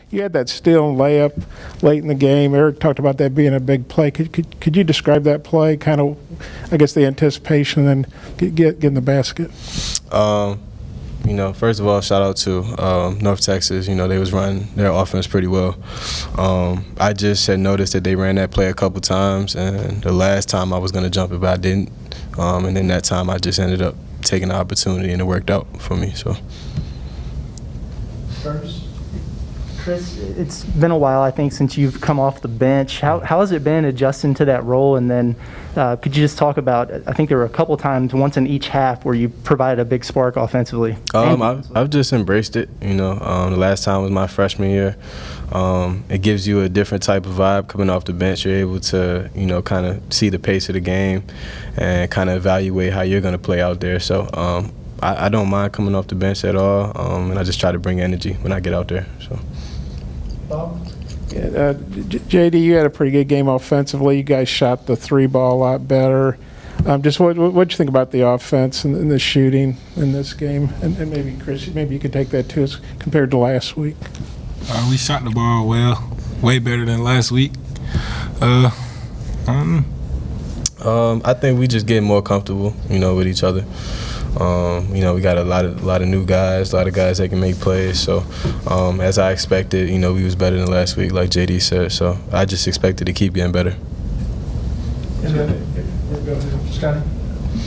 you had that steal and layup late in the game. Eric talked about that being a big play. Could you describe that play? Kind of, I guess, the anticipation and then get in the basket. First of all, shout out to North Texas. They was running their offense pretty well. I just had noticed that they ran that play a couple times, and the last time I was going to jump it, but I didn't. And then that time I just ended up taking the opportunity, and it worked out for me. So. Chris, it's been a while, I think, since you've come off the bench. How has it been adjusting to that role? And then could you just talk about, I think there were a couple times, once in each half, where you provided a big spark offensively. I've just embraced it. The last time was my freshman year. It gives you a different type of vibe coming off the bench. You're able to, kind of see the pace of the game and kind of evaluate how you're going to play out there. So I don't mind coming off the bench at all, and I just try to bring energy when I get out there. So. Yeah, JD, you had a pretty good game offensively. You guys shot the three ball a lot better. Just what'd you think about the offense and the shooting in this game? And maybe, Chris, maybe you could take that too as compared to last week. We shot the ball well, way better than last week. I think we just get more comfortable, with each other. We got a lot of new guys, a lot of guys that can make plays. So, as I expected, we was better than last week, like JD said. So, I just expected to keep getting better. Scotty?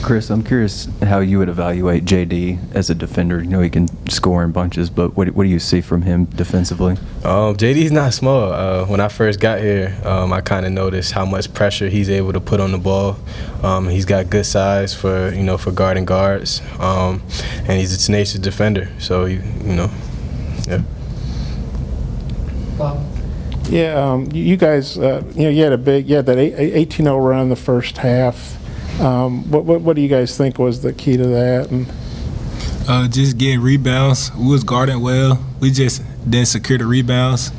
Chris, I'm curious how you would evaluate JD as a defender. He can score in bunches, but what do you see from him defensively? JD's not small. When I first got here, I kind of noticed how much pressure he's able to put on the ball. He's got good size for guarding guards, and he's a tenacious defender. So yeah. Bob? Yeah, you guys, you had that 18-0 run in the first half. What do you guys think was the key to that? And just getting rebounds. We was guarding well. We just didn't secure the rebounds,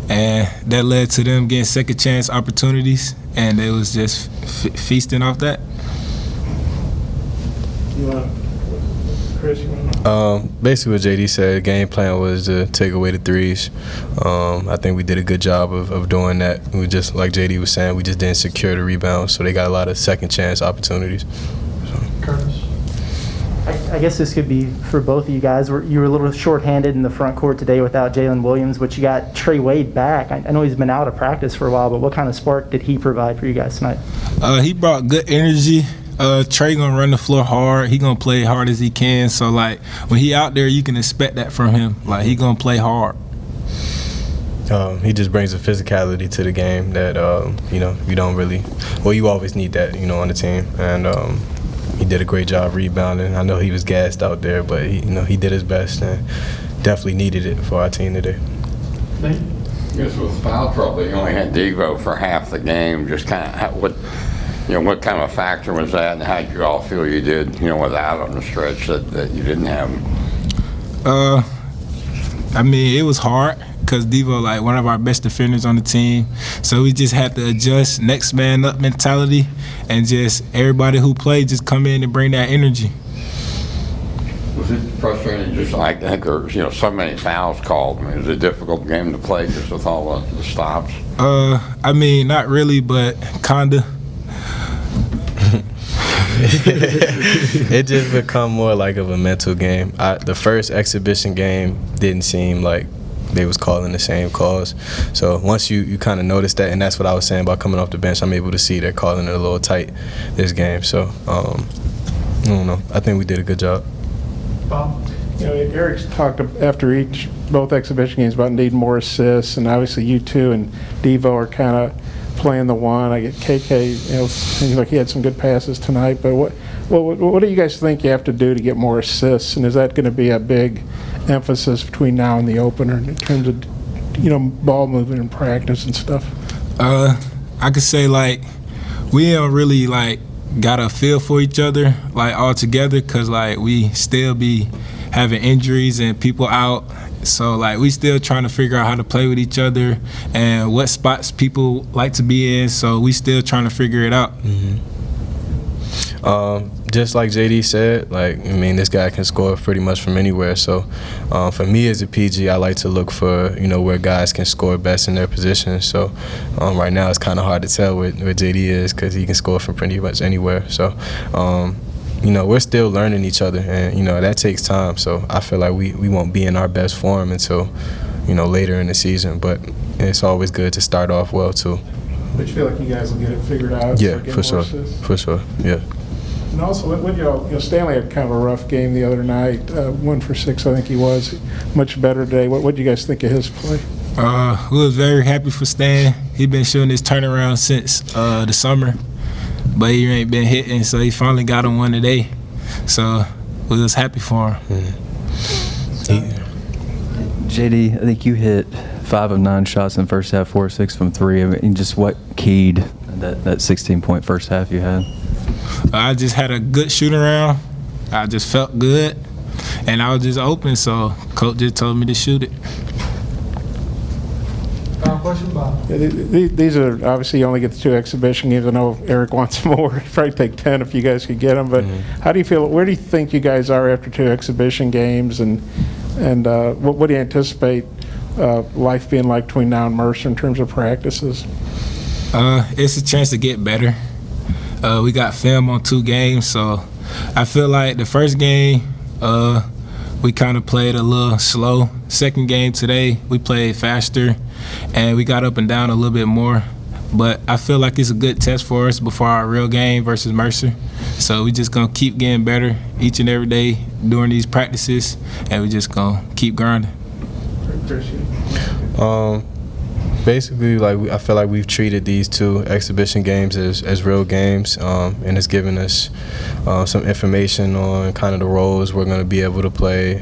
and that led to them getting second chance opportunities, and it was just feasting off that. Chris, you want to? Basically what JD said, game plan was to take away the threes. I think we did a good job of doing that. We just, like JD was saying, we just didn't secure the rebounds, so they got a lot of second chance opportunities. Curtis? I guess this could be for both of you guys. You were a little short-handed in the front court today without Jalen Williams, but you got Trey Wade back. I know he's been out of practice for a while, but what kind of spark did he provide for you guys tonight? He brought good energy. Trey gonna run the floor hard. He gonna play hard as he can. So like when he out there, you can expect that from him. Like he gonna play hard. He just brings a physicality to the game that you don't really. Well, you always need that on the team, and he did a great job rebounding. I know he was gassed out there, but he did his best and definitely needed it for our team today. Yes, with foul trouble, you only had Devo for half the game. Just kind of what kind of a factor was that, and how did you all feel you did, without on the stretch that you didn't have him? I mean, it was hard because Devo, like, one of our best defenders on the team. So we just had to adjust next man up mentality, and just everybody who played just come in and bring that energy. Was it frustrating? Just like I think there's so many fouls called. I mean, it was a difficult game to play just with all the stops. I mean, not really, but kinda. It just become more like of a mental game. The first exhibition game didn't seem like they was calling the same calls. So once you kind of notice that, and that's what I was saying about coming off the bench, I'm able to see they're calling it a little tight this game. So I don't know. I think we did a good job. Bob? Eric's talked after both exhibition games about needing more assists, and obviously you two and Devo are kind of playing the one. I get KK, seems like he had some good passes tonight, but what do you guys think you have to do to get more assists, and is that going to be a big emphasis between now and the opener in terms of ball movement and practice and stuff? I could say like we don't really like got a feel for each other like all together, because like we still be having injuries and people out. So like we still trying to figure out how to play with each other and what spots people like to be in. So we still trying to figure it out. Mm-hmm. just like JD said, this guy can score pretty much from anywhere. So for me as a PG, I like to look for, where guys can score best in their position. So right now it's kind of hard to tell where JD is because he can score from pretty much anywhere. So, we're still learning each other, and, that takes time. So I feel like we won't be in our best form until, later in the season. But it's always good to start off well, too. But you feel like you guys will get it figured out? Yeah, for sure. For sure, yeah. And also, what y'all, Stanley had kind of a rough game the other night, 1 for 6, I think he was. Much better today. What do you guys think of his play? We was very happy for Stan. He been showing his turnaround since the summer, but he ain't been hitting, so he finally got him one today. So we was happy for him. JD, I think you hit 5 of 9 shots in the first half, 4 of 6 from 3. I mean, just what keyed that 16-point first half you had? I just had a good shoot around. I just felt good, and I was just open, so coach just told me to shoot it. Question, Bob. These are, obviously, you only get the 2 exhibition games. I know Eric wants more. It'd probably take 10 if you guys could get them. But how do you feel? Where do you think you guys are after 2 exhibition games? And what do you anticipate life being like between now and Mercer in terms of practices? It's a chance to get better. We got film on 2 games, so I feel like the first game we kind of played a little slow. Second game today, we played faster, and we got up and down a little bit more. But I feel like it's a good test for us before our real game versus Mercer. So we just gonna keep getting better each and every day during these practices, and we just gonna keep grinding. Basically, I feel like we've treated these 2 exhibition games as real games, and it's given us some information on kind of the roles we're going to be able to play,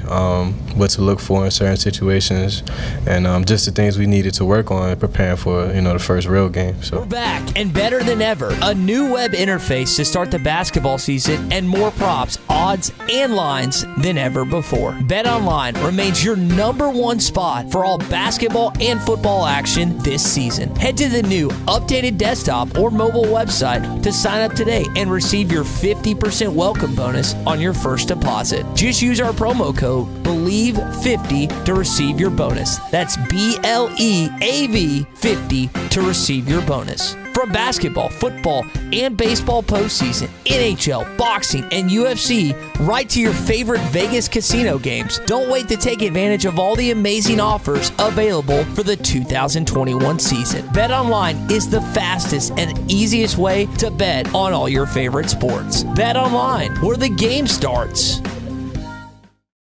what to look for in certain situations, and just the things we needed to work on preparing for the first real game. So we're back and better than ever. A new web interface to start the basketball season, and more props, odds, and lines than ever before. BetOnline remains your #1 spot for all basketball and football action this season. Head to the new updated desktop or mobile website to sign up today and receive your 50% welcome bonus on your first deposit. Just use our promo code BELIEVE50 to receive your bonus. That's BLEAV50 to receive your bonus. From basketball, football, and baseball postseason, NHL, boxing, and UFC, right to your favorite Vegas casino games. Don't wait to take advantage of all the amazing offers available for the 2021 season. BetOnline is the fastest and easiest way to bet on all your favorite sports. BetOnline, where the game starts.